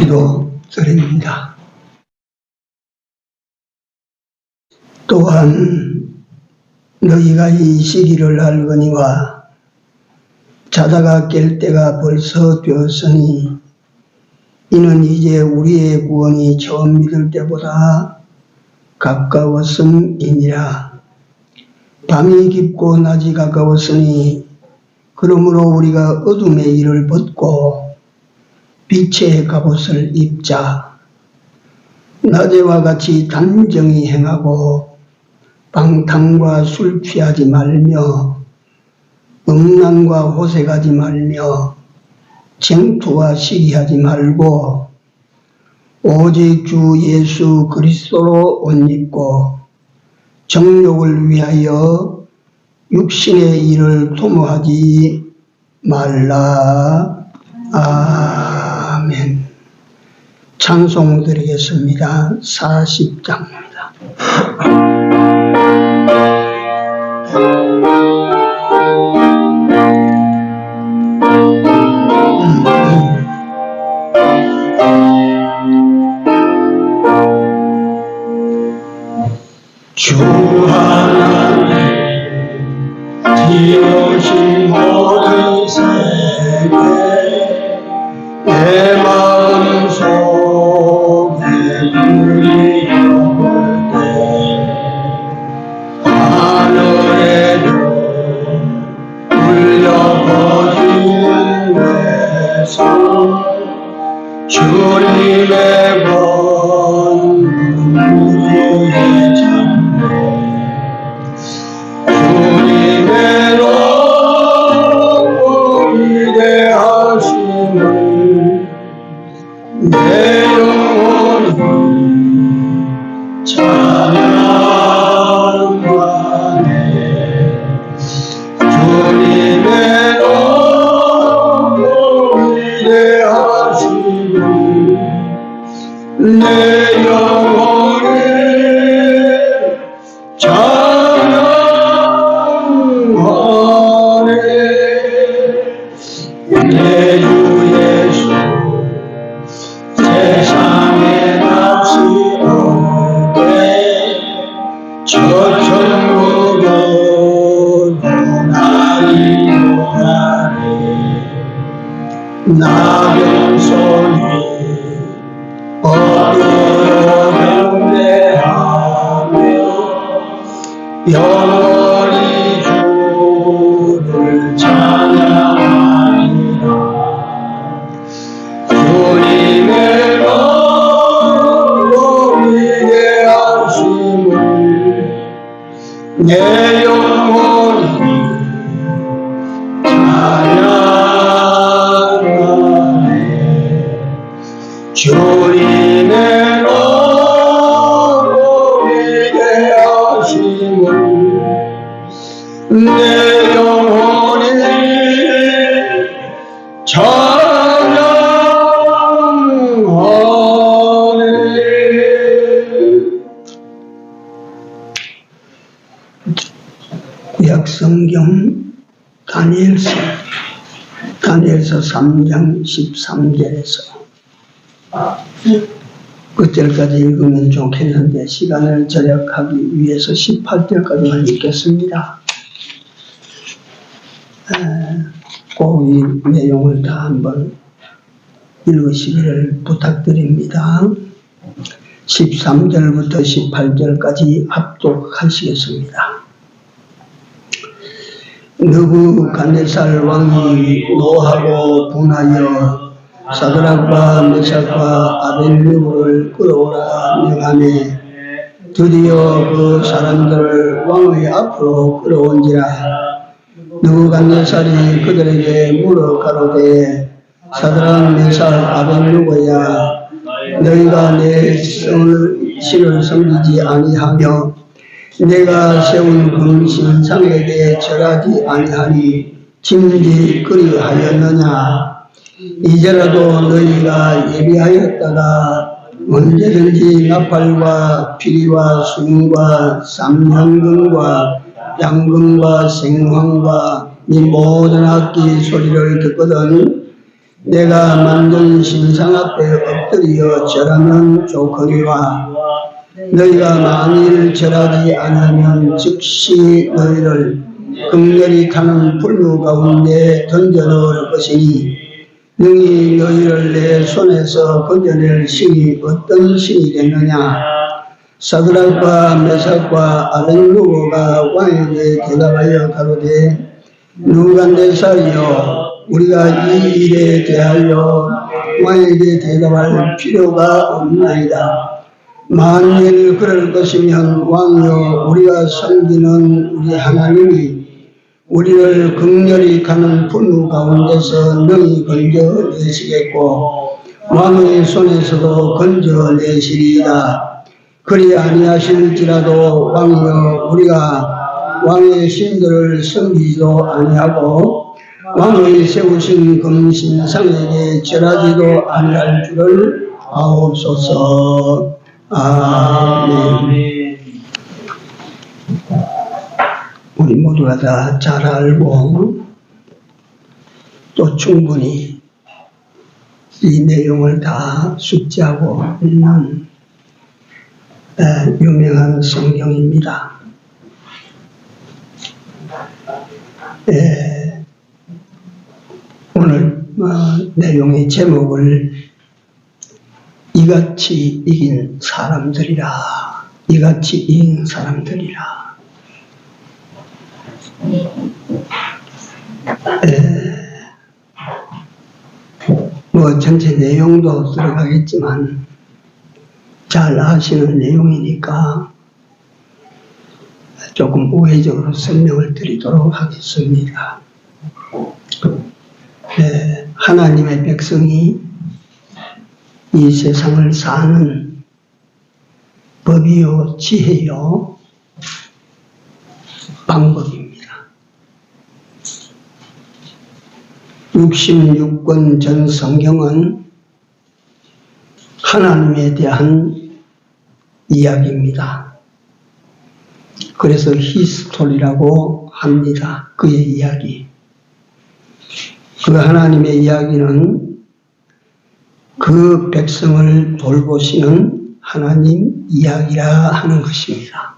기도드립니다. 또한 너희가 이 시기를 알거니와 자다가 깰 때가 벌써 되었으니 이는 이제 우리의 구원이 처음 믿을 때보다 가까웠음이니라. 밤이 깊고 낮이 가까웠으니 그러므로 우리가 어둠의 일을 벗고 빛의 갑옷을 입자. 낮에와 같이 단정히 행하고 방탕과 술 취하지 말며 음란과 호색하지 말며 쟁투와 시기하지 말고 오직 주 예수 그리스도로 옷 입고 정욕을 위하여 육신의 일을 도모하지 말라. 아멘. 찬송 드리겠습니다. 40장입니다. 주 하나님 지으신 모든 세계 내 마음속에 울리어올 때 하늘에도 울려퍼지는 외성 주님의 권능의 찬양 주님의 너무 위대하심을 내 영혼이 찬양하네. 주님의 너무 위대하심을 내 영혼이 찬양하네. 내 주 예수 세상에 다시 오게 저 천국으로 나를 인도하네. 나병손이 엎드려 경배하며 영원히 주를 찬양하리라. 주님의 너무 위대하심을 내 영혼이 찬양하네. 주님의 너무 위대하심을 내 영혼이 찬양하네. 구약성경 다니엘서 3장 13절에서 그때까지 읽으면 좋겠는데 시간을 절약하기 위해서 18절까지만 읽겠습니다. 꼭 이 내용을 다 한번 읽으시기를 부탁드립니다. 13절부터 18절까지 합독하시겠습니다. 느부갓네살 왕이 노하고 분하여 사드락과 메삭과 아벳느고를 끌어오라 명하매 드디어 그 사람들을 왕의 앞으로 끌어온지라. 느부갓네살이 그들에게 물어 가로되 사드락 메삭 아벳느고야 너희가 내 신을 섬기지 아니하며 내가 세운 그 신상에게 절하지 아니하니 짐지 그리하였느냐. 이제라도 너희가 예비하였다가 언제든지 나팔과 피리와 수금과 삼향금과 양금과 생황과 이 모든 악기 소리를 듣거든 내가 만든 신상 앞에 엎드려 절하면 좋거니와 너희가 만일 절하지 않으면 즉시 너희를 극렬히 타는 불로 가운데 던져 넣을 것이니 능히 너희를 내 손에서 건져낼 신이 어떤 신이겠느냐. 사드락과 메삭과 아벤누고가 왕에게 대답하여 가로되 누간데살이여 우리가 이 일에 대하여 왕에게 대답할 필요가 없나이다. 만일 그럴 것이면 왕이여 우리가 섬기는 우리 하나님이 우리를 극렬히 가는 분노 가운데서 능히 건져내시겠고 왕의 손에서도 건져내시리이다. 그리 아니하실지라도 왕이여 우리가 왕의 신들을 섬기지도 아니하고 왕의 세우신 금신상에게 절하지도 아니할 줄을 아옵소서. 아멘. 우리 모두가 다 잘 알고 또 충분히 이 내용을 다 숙지하고 있는 유명한 성경입니다. 오늘 내용의 제목을 이같이 이긴 사람들이라, 이같이 이긴 사람들이라. 전체 내용도 들어가겠지만 잘 아시는 내용이니까 조금 우회적으로 설명을 드리도록 하겠습니다. 하나님의 백성이 이 세상을 사는 법이요 지혜요 방법입니다. 66권 전 성경은 하나님에 대한 이야기입니다. 그래서 히스토리라고 합니다. 그의 이야기. 그 하나님의 이야기는 그 백성을 돌보시는 하나님 이야기라 하는 것입니다.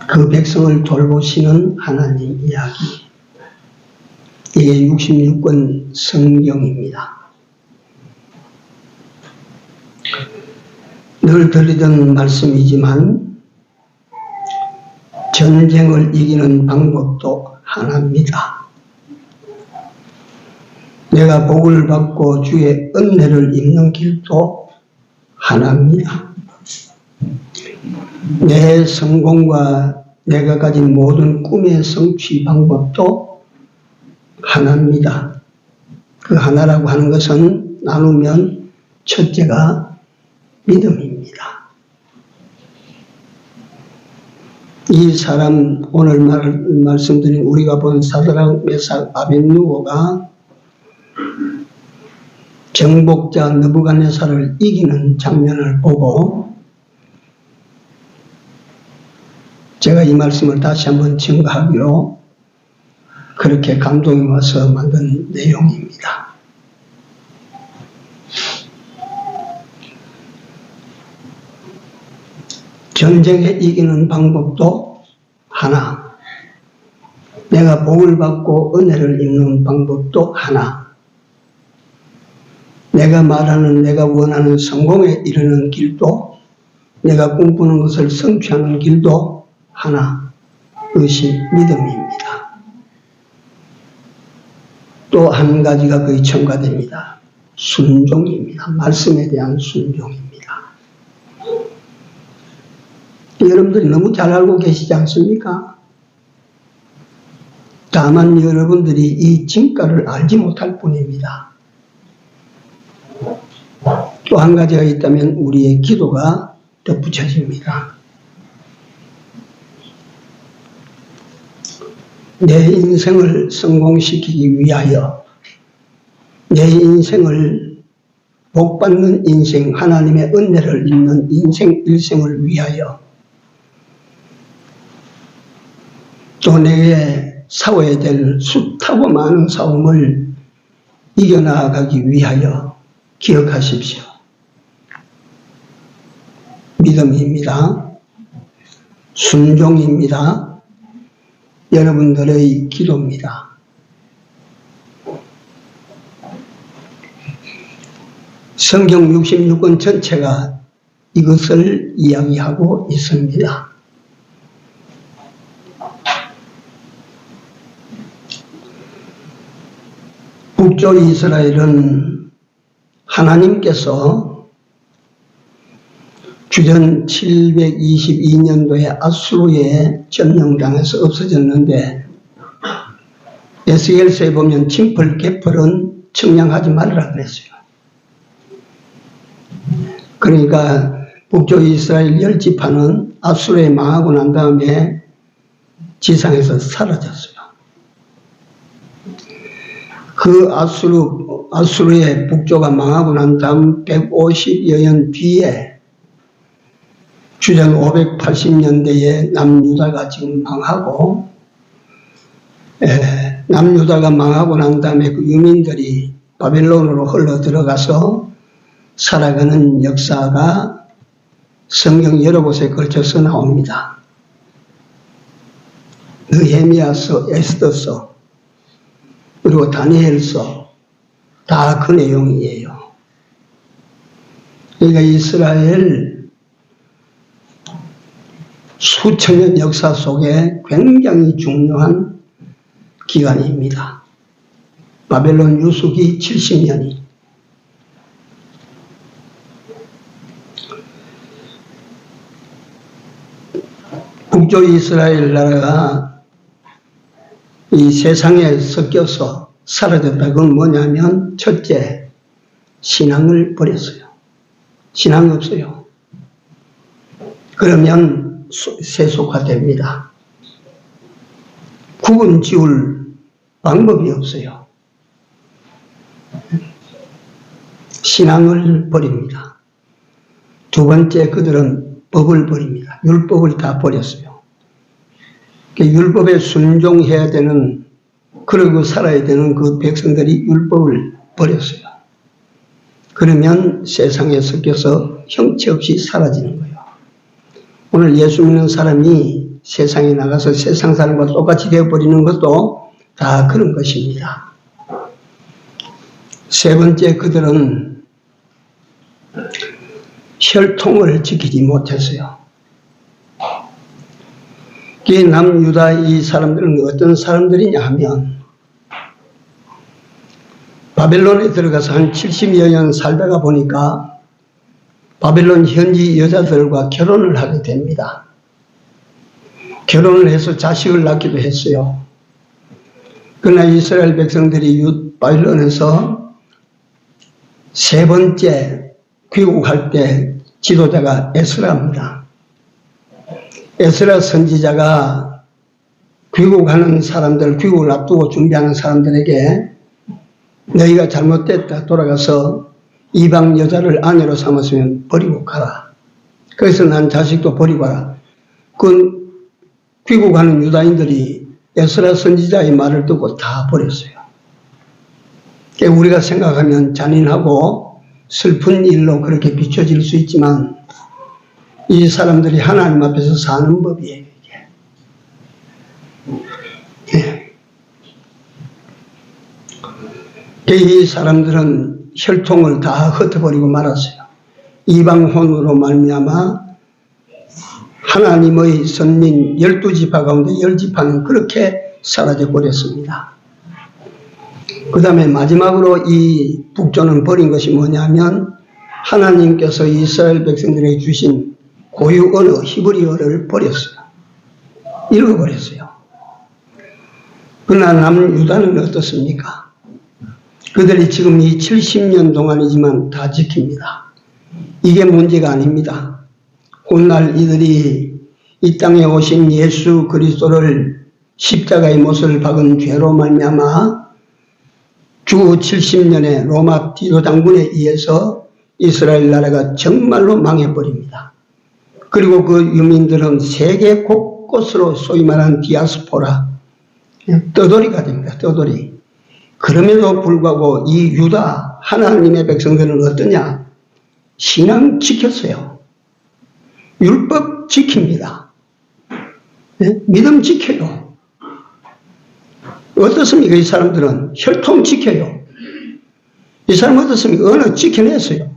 그 백성을 돌보시는 하나님 이야기. 이게 66권 성경입니다. 늘 드리던 말씀이지만 전쟁을 이기는 방법도 하나입니다. 내가 복을 받고 주의 은혜를 입는 길도 하나입니다. 내 성공과 내가 가진 모든 꿈의 성취 방법도 하나입니다. 그 하나라고 하는 것은 나누면 첫째가 믿음입니다. 이 사람 오늘 말씀드린 우리가 본 사드락, 메삭, 아벤누고가 정복자 느부갓네살을 이기는 장면을 보고 제가 이 말씀을 다시 한번 증거하기로 그렇게 감동이 와서 만든 내용입니다. 전쟁에 이기는 방법도 하나, 내가 복을 받고 은혜를 입는 방법도 하나, 내가 말하는 내가 원하는 성공에 이르는 길도, 내가 꿈꾸는 것을 성취하는 길도 하나, 그것이 믿음입니다. 또 한 가지가 거의 첨가됩니다. 순종입니다. 말씀에 대한 순종입니다. 여러분들이 너무 잘 알고 계시지 않습니까? 다만 여러분들이 이 진가를 알지 못할 뿐입니다. 또 한 가지가 있다면 우리의 기도가 덧붙여집니다. 내 인생을 성공시키기 위하여, 내 인생을 복받는 인생, 하나님의 은혜를 입는 인생 일생을 위하여, 또 내게 싸워야 될 숱하고 많은 싸움을 이겨나가기 위하여 기억하십시오. 믿음입니다. 순종입니다. 여러분들의 기도입니다. 성경 66권 전체가 이것을 이야기하고 있습니다. 북쪽 이스라엘은 하나님께서 주전 722년도에 아수르에 점령당해서 없어졌는데 에스겔서에 보면 짐펄 개펄은 측량하지 말으라 그랬어요. 그러니까 북쪽 이스라엘 10지파는 아수르에 망하고 난 다음에 지상에서 사라졌어요. 그 아수르의 북조가 망하고 난 다음 150여 년 뒤에 주전 580년대에 남유다가 지금 망하고, 남유다가 망하고 난 다음에 그 유민들이 바벨론으로 흘러 들어가서 살아가는 역사가 성경 여러 곳에 걸쳐서 나옵니다. 느헤미야서, 에스더서, 그리고 다니엘서, 다 그 내용이에요. 그러니까 이스라엘 수천 년 역사 속에 굉장히 중요한 기간입니다. 바벨론 유숙이 70년이. 북쪽 이스라엘 나라가 이 세상에 섞여서 사라졌다. 그건 뭐냐면 첫째, 신앙을 버렸어요. 신앙이 없어요. 그러면 세속화됩니다. 구분 지을 방법이 없어요. 신앙을 버립니다. 두 번째, 그들은 법을 버립니다. 율법을 다 버렸어요. 율법에 순종해야 되는, 그러고 살아야 되는 그 백성들이 율법을 버렸어요. 그러면 세상에 섞여서 형체 없이 사라지는 거예요. 오늘 예수 믿는 사람이 세상에 나가서 세상 사람과 똑같이 되어버리는 것도 다 그런 것입니다. 세 번째, 그들은 혈통을 지키지 못했어요. 이 남유다 이 사람들은 어떤 사람들이냐 하면 바벨론에 들어가서 한 70여 년 살다가 보니까 바벨론 현지 여자들과 결혼을 하게 됩니다. 결혼을 해서 자식을 낳기도 했어요. 그러나 이스라엘 백성들이 바벨론에서 세 번째 귀국할 때 지도자가 에스라입니다. 에스라 선지자가 귀국하는 사람들, 귀국을 앞두고 준비하는 사람들에게 너희가 잘못됐다. 돌아가서 이방 여자를 아내로 삼았으면 버리고 가라. 그래서 난 자식도 버리고 가라. 그 귀국하는 유다인들이 에스라 선지자의 말을 듣고 다 버렸어요. 우리가 생각하면 잔인하고 슬픈 일로 그렇게 비춰질 수 있지만 이 사람들이 하나님 앞에서 사는 법이에요. 이 사람들은 혈통을 다 흩어버리고 말았어요. 이방혼으로 말미암아 하나님의 선민 12지파 가운데 10지파는 그렇게 사라져 버렸습니다. 그 다음에 마지막으로 이 북조는 버린 것이 뭐냐면 하나님께서 이스라엘 백성들에게 주신 고유 언어 히브리어를 버렸어요. 잃어버렸어요. 그러나 남유다는 어떻습니까? 그들이 지금 이 70년 동안이지만 다 지킵니다. 이게 문제가 아닙니다. 훗날 이들이 이 땅에 오신 예수 그리스도를 십자가의 못을 박은 죄로 말미암아 주 70년의 로마 디도 장군에 의해서 이스라엘 나라가 정말로 망해버립니다. 그리고 그 유민들은 세계 곳곳으로 소위 말하는 디아스포라, 떠돌이가 됩니다. 떠돌이. 그럼에도 불구하고 이 유다 하나님의 백성들은 어떠냐? 신앙 지켰어요. 율법 지킵니다. 네? 믿음 지켜요. 어떻습니까? 이 사람들은 혈통 지켜요. 이 사람 어떻습니까? 언어 지켜냈어요.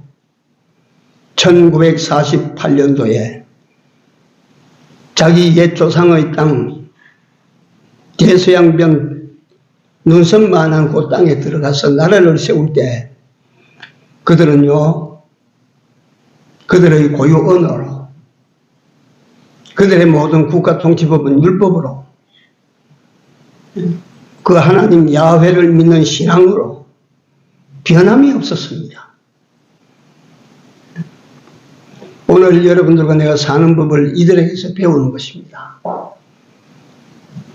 1948년도에 자기 옛 조상의 땅 대서양변 눈썹만한 그 땅에 들어가서 나라를 세울 때 그들은요, 그들의 고유 언어로, 그들의 모든 국가 통치법은 율법으로, 그 하나님 야훼를 믿는 신앙으로 변함이 없었습니다. 오늘 여러분들과 내가 사는 법을 이들에게서 배우는 것입니다.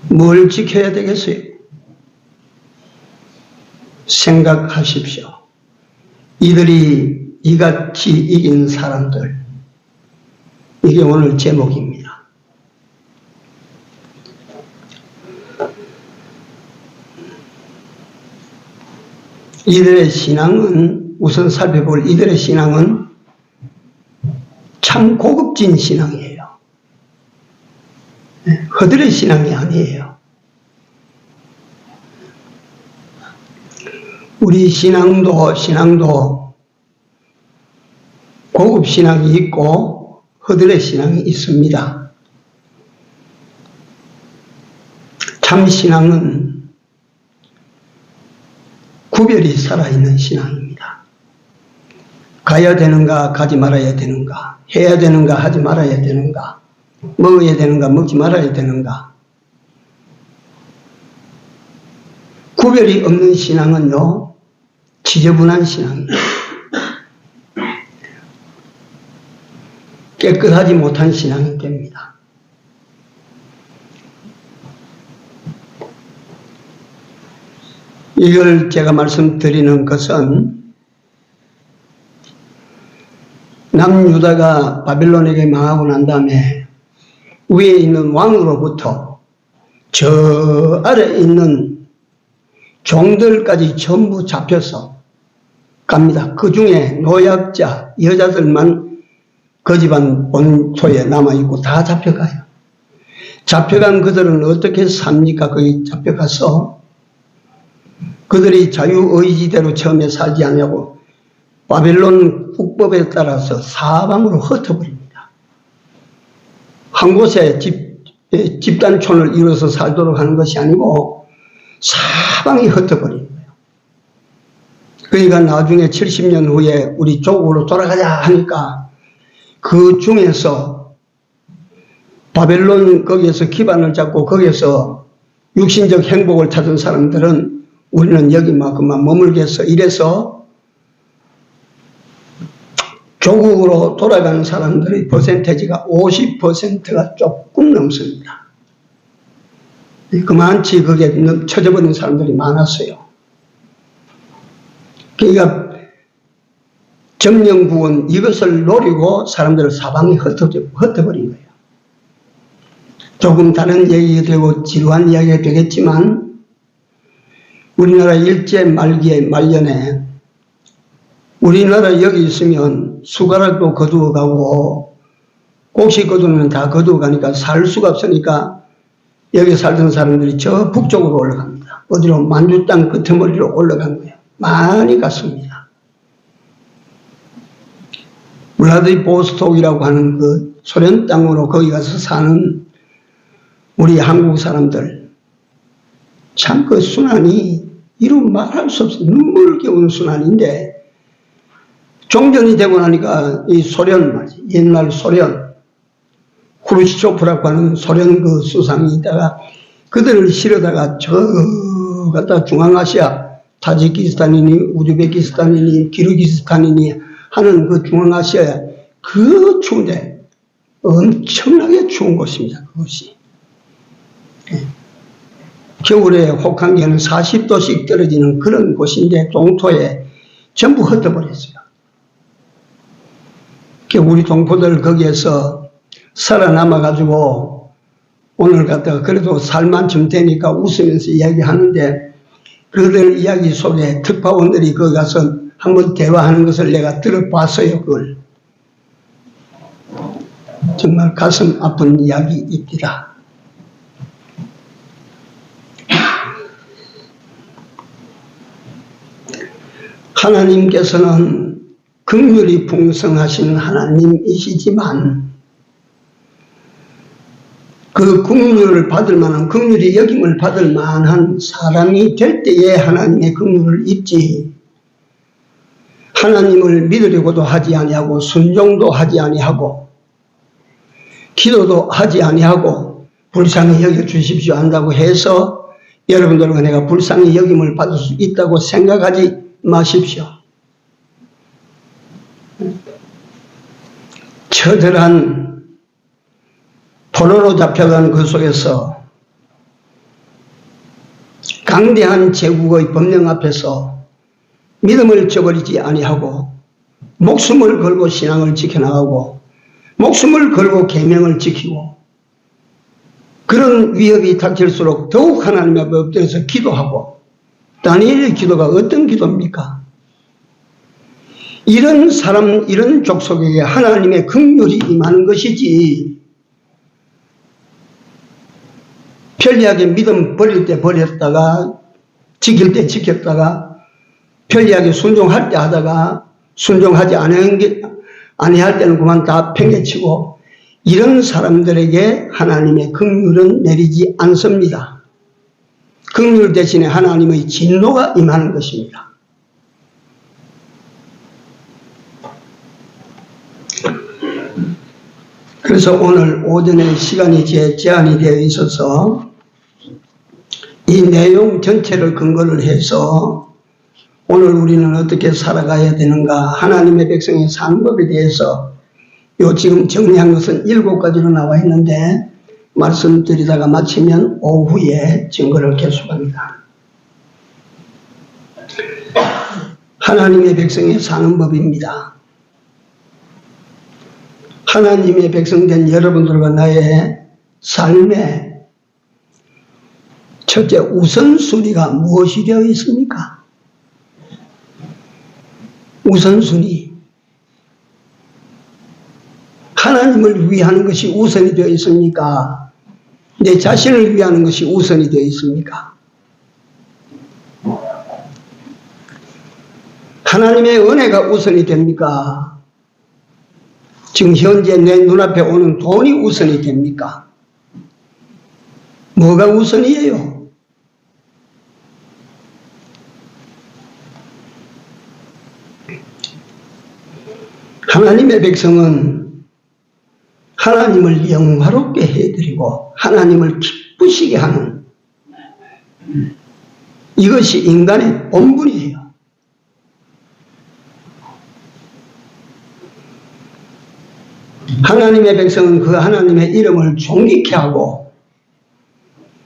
뭘 지켜야 되겠어요? 생각하십시오. 이들이 이같이 이긴 사람들. 이게 오늘 제목입니다. 이들의 신앙은, 우선 살펴볼 이들의 신앙은 참 고급진 신앙이에요. 허들의 신앙이 아니에요. 우리 신앙도 고급 신앙이 있고 허들의 신앙이 있습니다. 참 신앙은 구별이 살아있는 신앙입니다. 가야 되는가, 가지 말아야 되는가, 해야 되는가, 하지 말아야 되는가, 먹어야 되는가, 먹지 말아야 되는가. 구별이 없는 신앙은요, 지저분한 신앙입니다. 깨끗하지 못한 신앙이 됩니다. 이걸 제가 말씀드리는 것은 남유다가 바벨론에게 망하고 난 다음에 위에 있는 왕으로부터 저 아래 있는 종들까지 전부 잡혀서 갑니다. 그 중에 노약자, 여자들만 그 집안 본토에 남아있고 다 잡혀가요. 잡혀간 그들은 어떻게 삽니까? 거기 잡혀가서 그들이 자유의지대로 처음에 살지 않냐고 바벨론 국법에 따라서 사방으로 흩어버립니다. 한 곳에 집단촌을 이뤄서 살도록 하는 것이 아니고 사방이 흩어버린 거예요. 그러니까 나중에 70년 후에 우리 조국으로 돌아가자 하니까 그 중에서 바벨론 거기에서 기반을 잡고 거기에서 육신적 행복을 찾은 사람들은 우리는 여기만큼만 머물겠어. 이래서 조국으로 돌아가는 사람들의 퍼센테이지가 50%가 조금 넘습니다. 그만치 그게 쳐져버린 사람들이 많았어요. 그러니까 정령국은 이것을 노리고 사람들을 사방에 흩어버린 거예요. 조금 다른 얘기가 되고 지루한 이야기가 되겠지만 우리나라 일제 말기에 말년에 우리나라 여기 있으면 숟가락도 거두어 가고 곡식 거두면 다 거두어 가니까 살 수가 없으니까 여기 살던 사람들이 저 북쪽으로 올라갑니다. 어디로? 만주 땅 끄트머리로 올라간 거예요. 많이 갔습니다. 블라디보스톡이라고 하는 그 소련 땅으로 거기 가서 사는 우리 한국 사람들 참 그 순환이 이루 말할 수 없어요. 눈물겨운 순환인데 종전이 되고 나니까 이 소련 말이지, 옛날 소련 크루시초프라고 하는 소련 그 수상이 있다가 그들을 실어다가 저 갖다 중앙아시아 타지키스탄이니 우즈베키스탄이니 기르기스탄이니 하는 그 중앙아시아에 그 추운데 엄청나게 추운 곳입니다. 그것이. 겨울에 혹한기에는 40도씩 떨어지는 그런 곳인데 동토에 전부 흩어버렸어요. 우리 동포들 거기에서 살아남아가지고 오늘 갖다가 그래도 살만쯤 되니까 웃으면서 이야기하는데 그들 이야기 속에 특파원들이 거기 가서 한번 대화하는 것을 내가 들어봤어요. 그걸. 정말 가슴 아픈 이야기입니다. 하나님께서는 긍휼이 풍성하신 하나님이시지만 그 긍휼을 받을 만한, 긍휼이 여김을 받을 만한 사람이 될 때에 하나님의 긍휼을 입지, 하나님을 믿으려고도 하지 아니하고 순종도 하지 아니하고 기도도 하지 아니하고 불쌍히 여겨주십시오 한다고 해서 여러분들과 내가 불쌍히 여김을 받을 수 있다고 생각하지 마십시오. 처절한 포로로 잡혀간 그 속에서 강대한 제국의 법령 앞에서 믿음을 저버리지 아니하고 목숨을 걸고 신앙을 지켜나가고 목숨을 걸고 계명을 지키고 그런 위협이 닥칠수록 더욱 하나님 앞에 엎드려서 기도하고, 다니엘의 기도가 어떤 기도입니까? 이런 사람, 이런 족속에게 하나님의 긍휼이 임하는 것이지, 편리하게 믿음 버릴 때 버렸다가 지킬 때 지켰다가 편리하게 순종할 때 하다가 순종하지 아니할 때는 그만 다 팽개치고, 이런 사람들에게 하나님의 긍휼은 내리지 않습니다. 긍휼 대신에 하나님의 진노가 임하는 것입니다. 그래서 오늘 오전에 시간이 제한이 되어 있어서 이 내용 전체를 근거를 해서 오늘 우리는 어떻게 살아가야 되는가, 하나님의 백성의 사는 법에 대해서 지금 정리한 것은 7가지로 나와 있는데 말씀드리다가 마치면 오후에 증거를 계속합니다. 하나님의 백성의 사는 법입니다. 하나님의 백성된 여러분들과 나의 삶에 첫째 우선순위가 무엇이 되어 있습니까? 우선순위. 하나님을 위하는 것이 우선이 되어 있습니까? 내 자신을 위하는 것이 우선이 되어 있습니까? 하나님의 은혜가 우선이 됩니까? 지금 현재 내 눈앞에 오는 돈이 우선이 됩니까? 뭐가 우선이에요? 하나님의 백성은 하나님을 영화롭게 해드리고 하나님을 기쁘시게 하는, 이것이 인간의 본분이에요. 하나님의 백성은 그 하나님의 이름을 존귀케 하고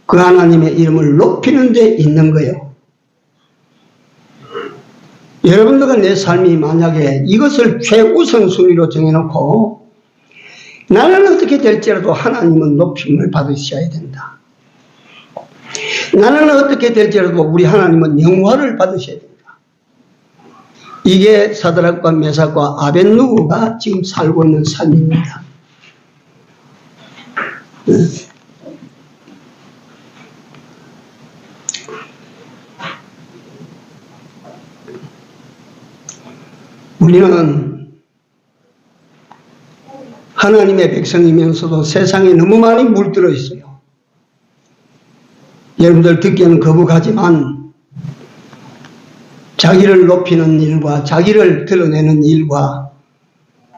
그 하나님의 이름을 높이는 데 있는 거예요. 여러분들과 내 삶이 만약에 이것을 최우선순위로 정해놓고 나는 어떻게 될지라도 하나님은 높임을 받으셔야 된다. 나는 어떻게 될지라도 우리 하나님은 영화를 받으셔야 된다. 이게 사드락과 메삭과 아벳느고가 지금 살고 있는 삶입니다. 우리는 하나님의 백성이면서도 세상에 너무 많이 물들어 있어요. 여러분들 듣기에는 거북하지만 자기를 높이는 일과 자기를 드러내는 일과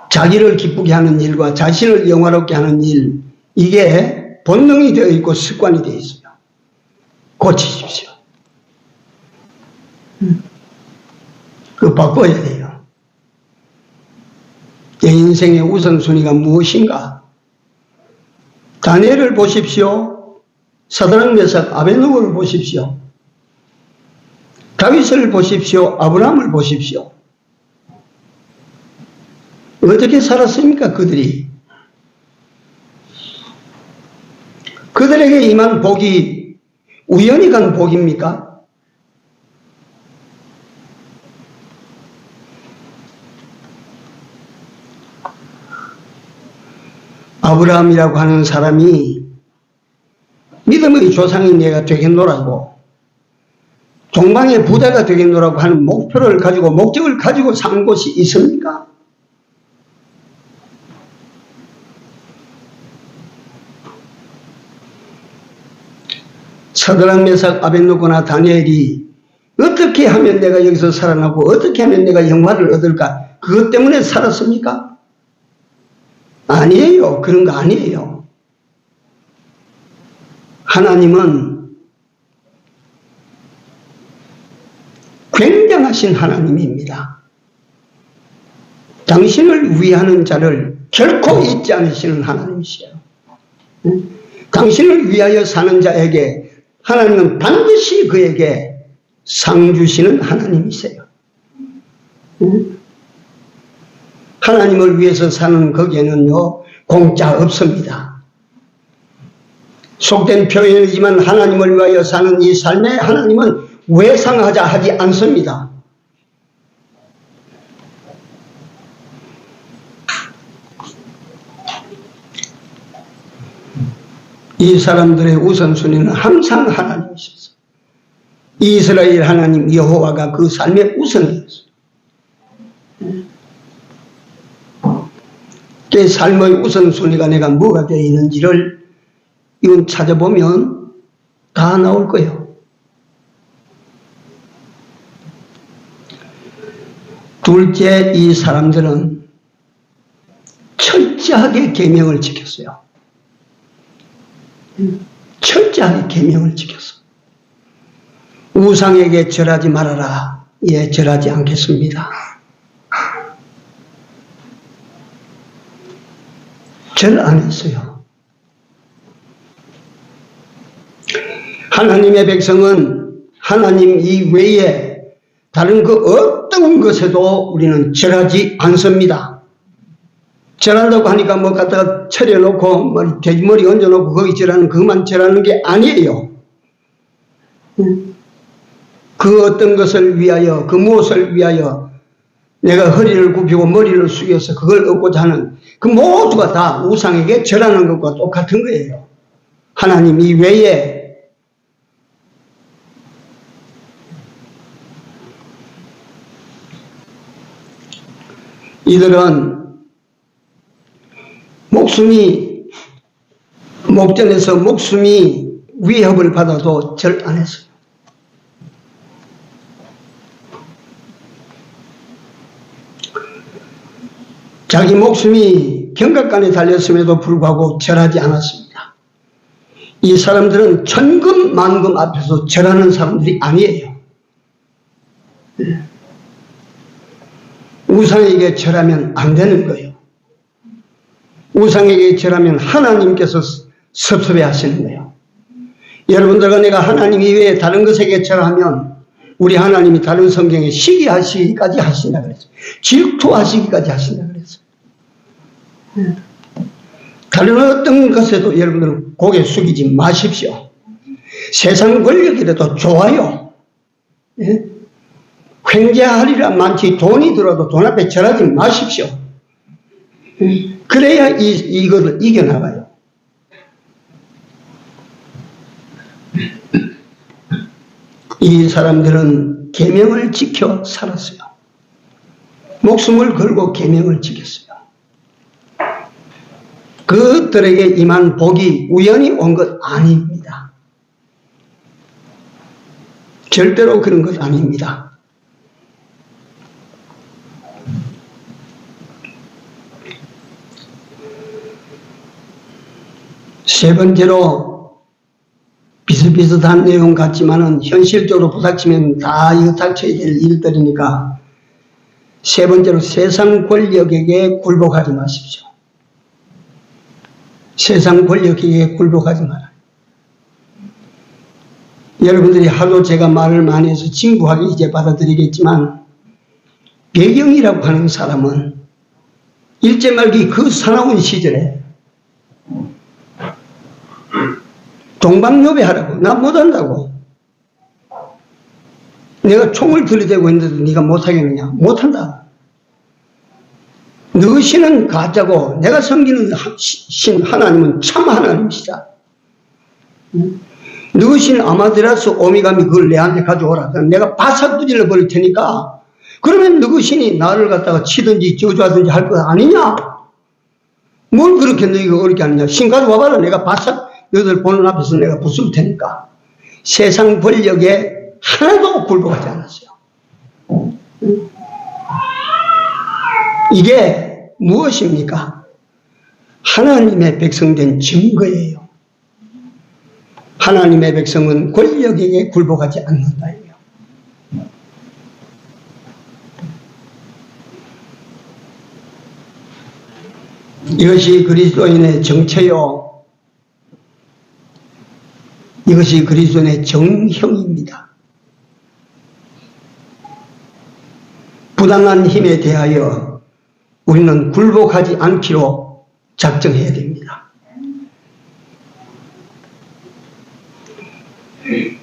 자기를 기쁘게 하는 일과 자신을 영화롭게 하는 일, 이게 본능이 되어 있고 습관이 되어 있어요. 고치십시오. 그거 바꿔야 돼요. 내 인생의 우선순위가 무엇인가? 다니엘을 보십시오. 사드락 메삭 아벳느고를 보십시오. 다윗을 보십시오. 아브라함을 보십시오. 어떻게 살았습니까? 그들이. 그들에게 임한 복이 우연히 간 복입니까? 아브라함이라고 하는 사람이 믿음의 조상인 내가 되겠노라고, 동방의 부자가 되겠노라고 하는 목표를 가지고, 목적을 가지고 산 곳이 있습니까? 사드락, 메삭, 아벳느고나 다니엘이 어떻게 하면 내가 여기서 살아나고 어떻게 하면 내가 영화를 얻을까? 그것 때문에 살았습니까? 아니에요. 그런 거 아니에요. 하나님은 굉장하신 하나님입니다. 당신을 위하는 자를 결코 잊지 않으시는 하나님이시요. 당신을 위하여 사는 자에게 하나님은 반드시 그에게 상 주시는 하나님이세요. 하나님을 위해서 사는 거기에는요, 공짜 없습니다. 속된 표현이지만 하나님을 위하여 사는 이 삶에 하나님은 외상하자 하지 않습니다. 이 사람들의 우선순위는 항상 하나님이셨어요. 이스라엘 하나님 여호와가 그 삶의 우선이었어요. 그 삶의 우선순위가 내가 뭐가 되어 있는지를 이건 찾아보면 다 나올 거예요. 둘째, 이 사람들은 철저하게 계명을 지켰어요. 철저하게 계명을 지켰어. 우상에게 절하지 말아라. 예, 절하지 않겠습니다. 절 안 했어요. 하나님의 백성은 하나님 이외에 다른 그 어떤 것에도 우리는 절하지 않습니다. 절한다고 하니까 뭐 갖다가 차려놓고 돼지머리 얹어놓고 거기 절하는 그만 절하는 게 아니에요. 그 어떤 것을 위하여, 그 무엇을 위하여 내가 허리를 굽히고 머리를 숙여서 그걸 얻고자 하는 그 모두가 다 우상에게 절하는 것과 똑같은 거예요. 하나님 이외에. 이들은 목전에서 목숨이 위협을 받아도 절 안 했어요. 자기 목숨이 경각간에 달렸음에도 불구하고 절하지 않았습니다. 이 사람들은 천금 만금 앞에서 절하는 사람들이 아니에요. 우상에게 절하면 안 되는 거예요. 우상에게 절하면 하나님께서 섭섭해 하시는 거예요. 여러분들과 내가 하나님 이외에 다른 것에게 절하면 우리 하나님이 다른 성경에 시기하시기까지 하신다 그랬어요. 질투하시기까지 하신다 그랬어요. 다른 어떤 것에도 여러분들은 고개 숙이지 마십시오. 세상 권력이라도 좋아요. 횡재하리라 많지 돈이 들어도 돈 앞에 절하지 마십시오. 그래야 이거를 이겨나가요. 이 사람들은 계명을 지켜 살았어요. 목숨을 걸고 계명을 지켰어요. 그들에게 임한 복이 우연히 온 것 아닙니다. 절대로 그런 것 아닙니다. 세 번째로 비슷비슷한 내용 같지만은 현실적으로 부닥치면 다 이거 닥쳐야 될 일들이니까 세 번째로 세상 권력에게 굴복하지 마십시오. 세상 권력에게 굴복하지 마라. 여러분들이 하도 제가 말을 많이 해서 진부하게 이제 받아들이겠지만 배경이라고 하는 사람은 일제말기 그 사나운 시절에 동방요배하라고. 나 못한다고. 내가 총을 들이대고 있는데도 네가 못하겠느냐. 못한다. 너희 신은 가짜고 내가 섬기는 신 하나님은 참 하나님이시다. 너희 신 아마데라스 오미가미 그걸 내한테 가져오라. 내가 바싹 두질러 버릴 테니까 그러면 너희 신이 나를 갖다가 치든지 저주하든지 할 거 아니냐? 뭘 그렇게 너희가 어렵게 하느냐? 신 가져와봐라. 내가 바싹 너희들 보는 앞에서 내가 부술 테니까. 세상 권력에 하나도 굴복하지 않았어요. 이게 무엇입니까? 하나님의 백성된 증거예요. 하나님의 백성은 권력에게 굴복하지 않는다예요. 이것이 그리스도인의 정체요. 이것이 그리스도인의 정형입니다. 부당한 힘에 대하여 우리는 굴복하지 않기로 작정해야 됩니다.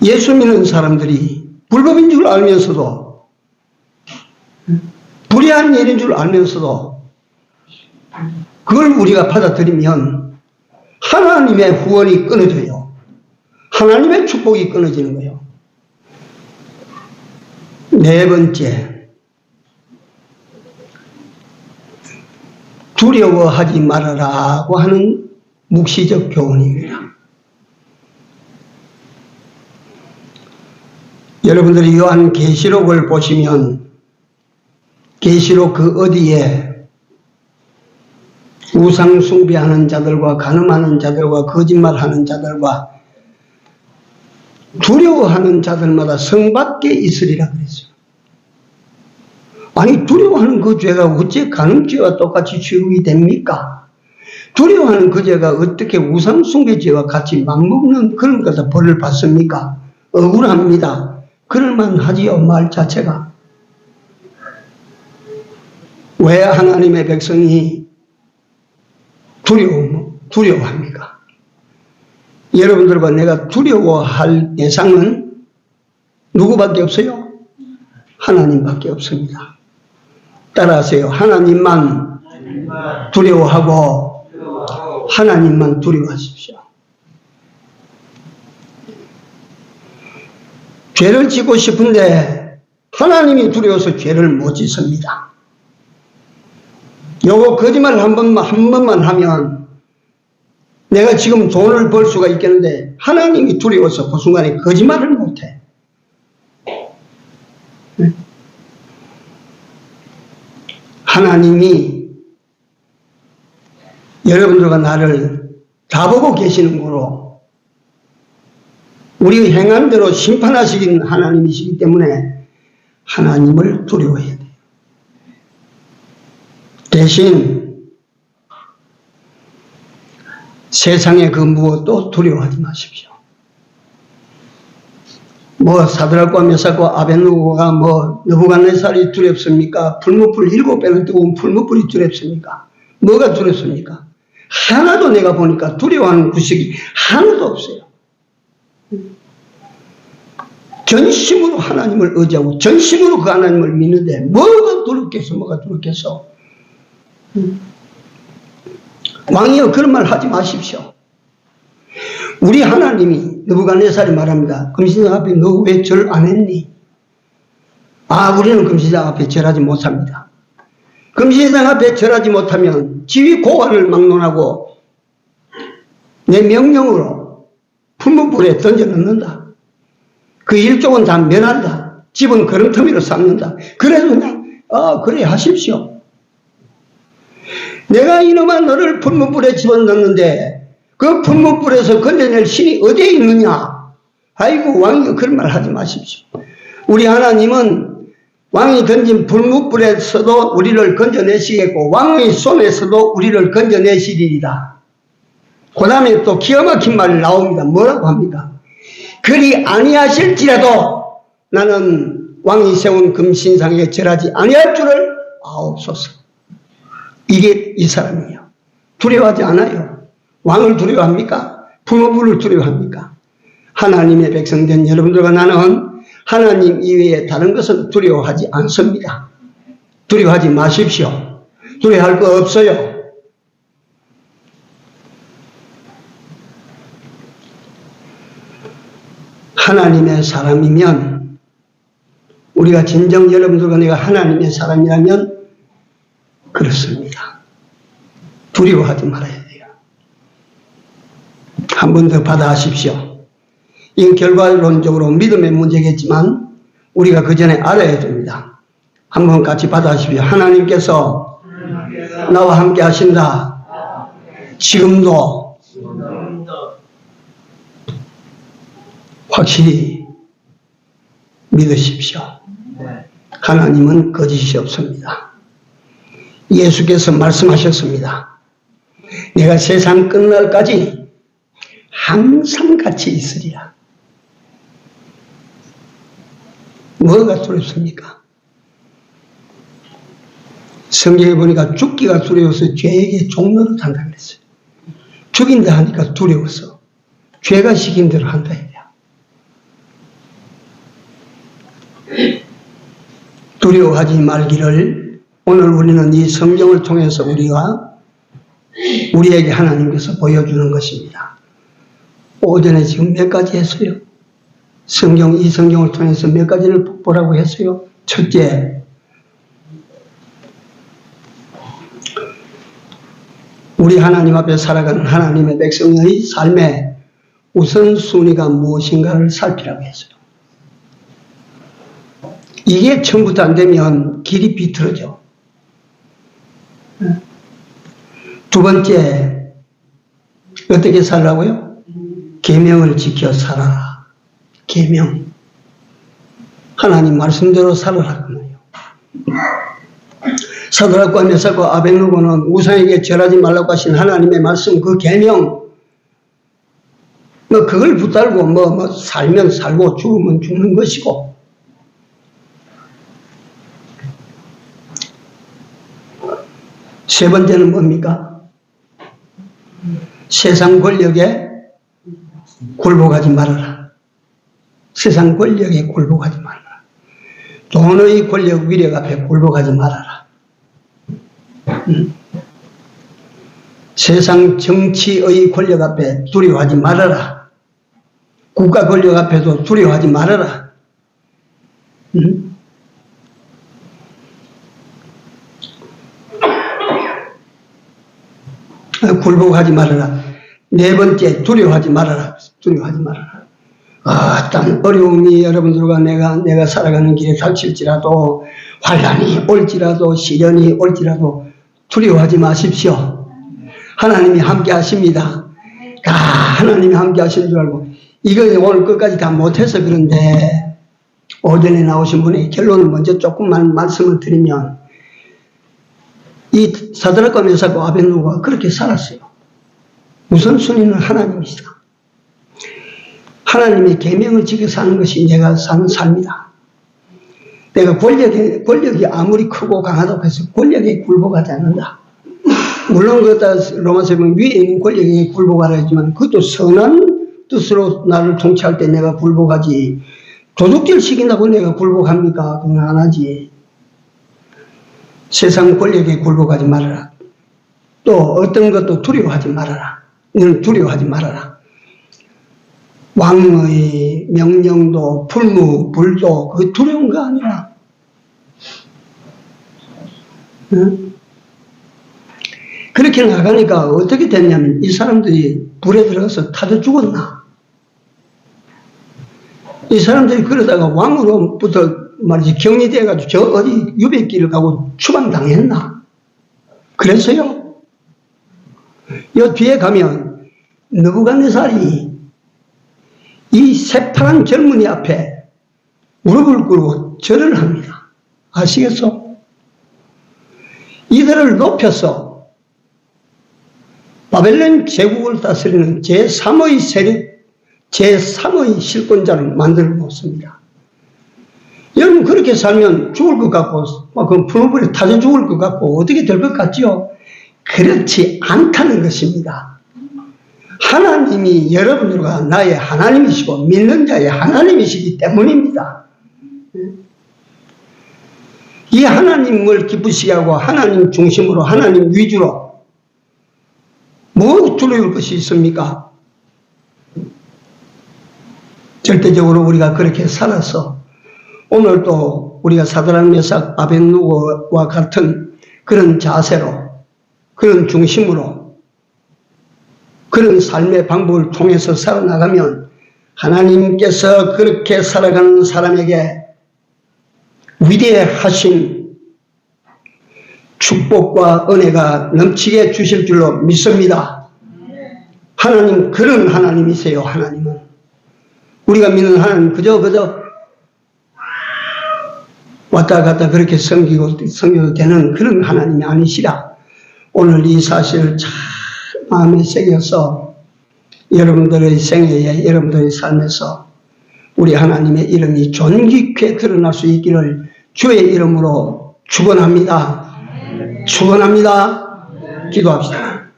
예수 믿는 사람들이 불법인 줄 알면서도, 불의한 일인 줄 알면서도 그걸 우리가 받아들이면 하나님의 후원이 끊어져요. 하나님의 축복이 끊어지는 거예요. 네 번째, 두려워하지 말아라고 하는 묵시적 교훈입니다. 여러분들이 요한계시록을 보시면 계시록 그 어디에 우상 숭배하는 자들과 간음하는 자들과 거짓말하는 자들과 두려워하는 자들마다 성 밖에 있으리라 그랬어요. 아니, 두려워하는 그 죄가 어째 간음죄와 똑같이 취급이 됩니까? 두려워하는 그 죄가 어떻게 우상 숭배죄와 같이 맞먹는 그런 것에서 벌을 받습니까? 억울합니다. 그럴만하지요, 말 자체가. 왜 하나님의 백성이 두려워합니까? 여러분들과 내가 두려워할 대상은 누구밖에 없어요? 하나님밖에 없습니다. 따라하세요. 하나님만 두려워하고 하나님만 두려워하십시오. 죄를 짓고 싶은데 하나님이 두려워서 죄를 못 짓습니다. 요거 거짓말 한 번만 하면 내가 지금 돈을 벌 수가 있겠는데 하나님이 두려워서 그 순간에 거짓말을 못해. 하나님이 여러분들과 나를 다 보고 계시는 거로 우리 행한 대로 심판하시는 하나님이시기 때문에 하나님을 두려워해야 돼요. 대신 세상의 그 무엇도 두려워하지 마십시오. 뭐 사드락과 메삭과 아벳느고가 뭐 느부갓네살이 두렵습니까? 풀무불 7배는 뜨거운 풀무불이 두렵습니까? 뭐가 두렵습니까? 하나도 내가 보니까 두려워하는 구석이 하나도 없어요. 전심으로 하나님을 의지하고 전심으로 그 하나님을 믿는데 뭐가 두렵겠어? 뭐가 두렵겠어? 왕이여, 그런 말 하지 마십시오. 우리 하나님이 느부갓네살이 말합니다. 금신상 앞에 너 왜 절 안 했니? 우리는 금신상 앞에 절하지 못합니다. 금신상 앞에 절하지 못하면 지위 고관을 막론하고 내 명령으로 풀무불에 던져 넣는다. 그 일족은 다 면한다. 집은 거름터미로 쌓는다. 그래서 그냥 그래 하십시오. 내가 이놈아 너를 풀무불에 집어넣는데 그 풀무불에서 건져낼 신이 어디에 있느냐? 아이고, 왕이 그런 말 하지 마십시오. 우리 하나님은 왕이 던진 풀무불에서도 우리를 건져내시겠고 왕의 손에서도 우리를 건져내시리이다. 그 다음에 또 기가 막힌 말이 나옵니다. 뭐라고 합니까? 그리 아니하실지라도 나는 왕이 세운 금신상에 절하지 아니할 줄을 아옵소서. 이게 이 사람이에요. 두려워하지 않아요. 왕을 두려워합니까? 풀무불을 두려워합니까? 하나님의 백성된 여러분들과 나는 하나님 이외에 다른 것은 두려워하지 않습니다. 두려워하지 마십시오. 두려워할 거 없어요. 하나님의 사람이면, 우리가 진정 여러분들과 내가 하나님의 사람이라면 그렇습니다. 두려워하지 말아야 돼요. 한 번 더 받아하십시오. 이건 결과론적으로 믿음의 문제겠지만 우리가 그 전에 알아야 됩니다. 한번 같이 받아하십시오. 하나님께서 나와 함께 하신다. 지금도 확실히 믿으십시오. 하나님은 거짓이 없습니다. 예수께서 말씀하셨습니다. 내가 세상 끝날까지 항상 같이 있으리라. 뭐가 두렵습니까? 성경에 보니까 죽기가 두려워서 죄에게 종로를 탄다 그랬어요. 죽인다 하니까 두려워서 죄가 시킨 대로 한다 해요. 두려워하지 말기를 오늘 우리는 이 성경을 통해서 우리에게 하나님께서 보여주는 것입니다. 오전에 지금 몇 가지 했어요? 이 성경을 통해서 몇 가지를 보라고 했어요? 첫째, 우리 하나님 앞에 살아가는 하나님의 백성의 삶의 우선순위가 무엇인가를 살피라고 했어요. 이게 처음부터 안 되면 길이 비틀어져. 두 번째, 어떻게 살라고요? 계명을 지켜 살아라. 계명. 하나님 말씀대로 살아라. 사드락과 메삭과 아벳느고는 우상에게 절하지 말라고 하신 하나님의 말씀, 그 계명, 그걸 붙들고 살면 살고 죽으면 죽는 것이고, 세 번째는 뭡니까? 세상 권력에 굴복하지 말아라. 세상 권력에 굴복하지 말아라. 돈의 권력 위력 앞에 굴복하지 말아라. 세상 정치의 권력 앞에 두려워하지 말아라. 국가 권력 앞에도 두려워하지 말아라. 굴복하지 말아라. 네 번째, 두려워하지 말아라. 두려워하지 말아라. 어떤 어려움이 여러분들과 내가 살아가는 길에 닥칠지라도, 환난이 올지라도, 시련이 올지라도 두려워하지 마십시오. 하나님이 함께 하십니다. 하나님이 함께 하시는 줄 알고, 이거 오늘 끝까지 다 못해서 그런데, 오전에 나오신 분의 결론을 먼저 조금만 말씀을 드리면, 이 사드락과 메삭과 아벳느고가 그렇게 살았어요. 우선순위는 하나님이시다. 하나님의 계명을 지켜 사는 것이 내가 사는 삶이다. 내가 권력이 아무리 크고 강하다고 해서 권력에 굴복하지 않는다. 물론 그렇다 로마서에 보면 위에 있는 권력에 굴복하라 했지만 그것도 선한 뜻으로 나를 통치할 때 내가 굴복하지. 도둑질 시킨다고 내가 굴복합니까? 그건 안 하지. 세상 권력에 굴복하지 말아라. 또 어떤 것도 두려워하지 말아라. 너는 두려워하지 말아라. 왕의 명령도 불무, 불도 그게 두려운 거 아니라. 응? 그렇게 나가니까 어떻게 됐냐면 이 사람들이 불에 들어가서 타져 죽었나. 이 사람들이 그러다가 왕으로부터 말이지 격리돼가지고 저 어디 유배길을 가고 추방당했나? 그랬어요. 요 뒤에 가면 느부갓네살이 이 새파란 젊은이 앞에 무릎을 꿇고 절을 합니다. 아시겠어? 이들을 높여서 바벨론 제국을 다스리는 제3의 세력, 제3의 실권자를 만들어 놓습니다. 여러분 그렇게 살면 죽을 것 같고 그 풀무불에 타져 죽을 것 같고 어떻게 될 것 같지요? 그렇지 않다는 것입니다. 하나님이 여러분들과 나의 하나님이시고 믿는 자의 하나님이시기 때문입니다. 이 하나님을 기쁘시게 하고 하나님 중심으로 하나님 위주로 뭐 두려울 것이 있습니까? 절대적으로 우리가 그렇게 살아서 오늘도 우리가 사드락 메삭 아벳느고와 같은 그런 자세로 그런 중심으로 그런 삶의 방법을 통해서 살아나가면 하나님께서 그렇게 살아가는 사람에게 위대하신 축복과 은혜가 넘치게 주실 줄로 믿습니다. 하나님 그런 하나님이세요. 하나님은 우리가 믿는 하나님 그저 왔다 갔다 그렇게 섬겨도 되는 그런 하나님이 아니시라. 오늘 이 사실을 잘 마음에 새겨서 여러분들의 생애에 여러분들의 삶에서 우리 하나님의 이름이 존귀케 드러날 수 있기를 주의 이름으로 축원합니다. 축원합니다. 기도합시다.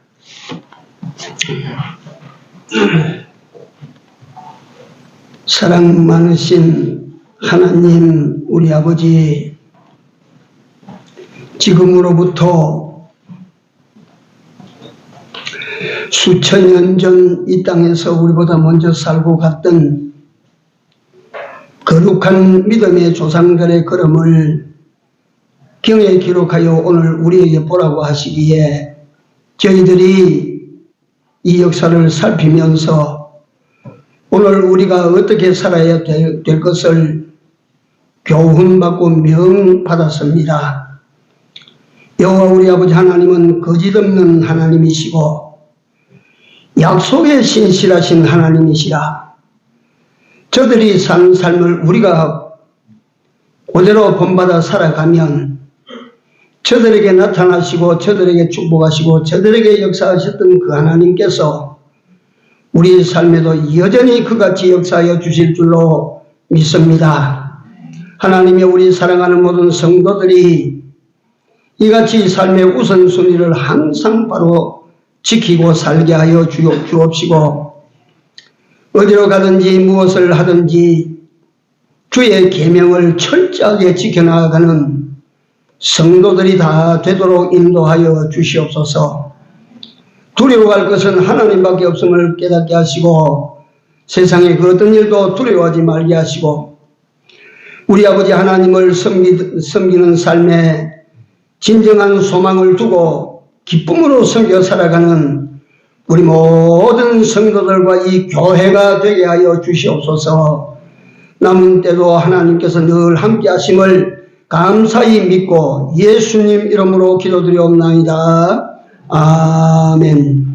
사랑 많으신 하나님 우리 아버지, 지금으로부터 수천 년 전 이 땅에서 우리보다 먼저 살고 갔던 거룩한 믿음의 조상들의 걸음을 경에 기록하여 오늘 우리에게 보라고 하시기에 저희들이 이 역사를 살피면서 오늘 우리가 어떻게 살아야 될 것을 교훈받고 명받았습니다. 여호와 우리 아버지 하나님은 거짓없는 하나님이시고 약속에 신실하신 하나님이시라. 저들이 사는 삶을 우리가 그대로 본받아 살아가면 저들에게 나타나시고 저들에게 축복하시고 저들에게 역사하셨던 그 하나님께서 우리의 삶에도 여전히 그같이 역사하여 주실 줄로 믿습니다. 하나님의 우리 사랑하는 모든 성도들이 이같이 삶의 우선순위를 항상 바로 지키고 살게 하여 주옵시고 어디로 가든지 무엇을 하든지 주의 계명을 철저하게 지켜나가는 성도들이 다 되도록 인도하여 주시옵소서. 두려워할 것은 하나님밖에 없음을 깨닫게 하시고 세상의 그 어떤 일도 두려워하지 말게 하시고 우리 아버지 하나님을 섬기는 삶에 진정한 소망을 두고 기쁨으로 섬겨 살아가는 우리 모든 성도들과 이 교회가 되게 하여 주시옵소서. 남은 때도 하나님께서 늘 함께 하심을 감사히 믿고 예수님 이름으로 기도드리옵나이다. 아멘.